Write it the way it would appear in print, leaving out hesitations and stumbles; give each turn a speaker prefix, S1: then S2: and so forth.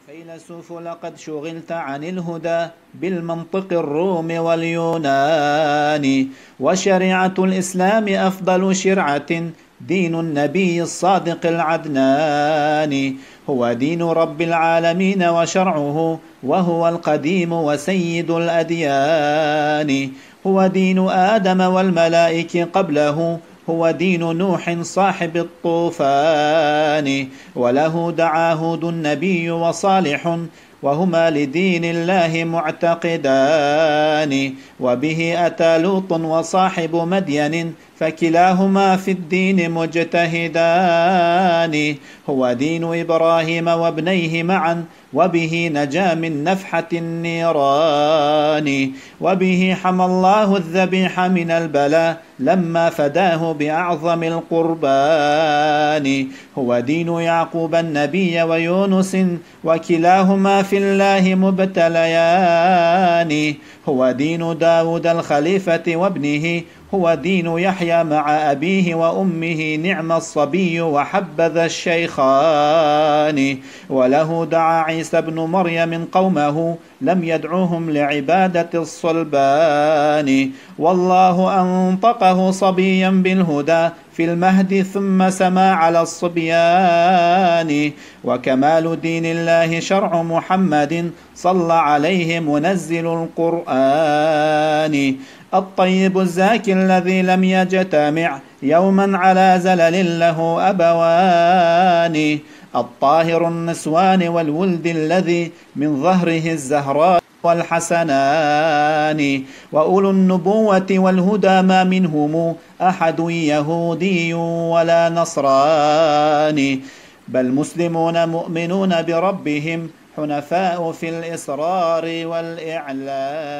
S1: فيلسوف لقد شغلت عن الهدى بالمنطق الروم واليونان، وشريعة الإسلام أفضل شرعة دين النبي الصادق العدنان، هو دين رب العالمين وشرعه، وهو القديم وسيد الأديان، هو دين آدم والملائكة قبله، هو دين نوح صاحب الطوفان، وله دعا هود النبي وصالح، وهما لدين الله معتقدان، وبه أتى لوط وصاحب مدين، فكلاهما في الدين مجتهدان، هو دين إبراهيم وابنيه معا، وبه نجا من نفحة النيران، وبه حمى الله الذبيح من البلاء لما فداه بأعظم القربان، هو دين يعقوب النبي ويونس، وكلاهما في الله مبتليان، هو دين داود الخليفة وابنه، هو دين يحيى مع أبيه وأمه، نعم الصبي وحبذا الشيخان، وله دعا عيسى ابن مريم قومه، لم يدعوهم لعبادة الصلبان، والله أنطقه صبيا بالهدى في المهد ثم سما على الصبيان، وكمال دين الله شرع محمد صلى عليه منزل القرآن، الطيب الزاكي الذي لم يجتمع يوما على زلل له أبوان، الطاهر النسوان والولد الذي من ظهره الزهراء والحسنان، وأولو النبوة والهدى ما منهم أحد يهودي ولا نصراني، بل مسلمون مؤمنون بربهم حنفاء في الإصرار والإعلان.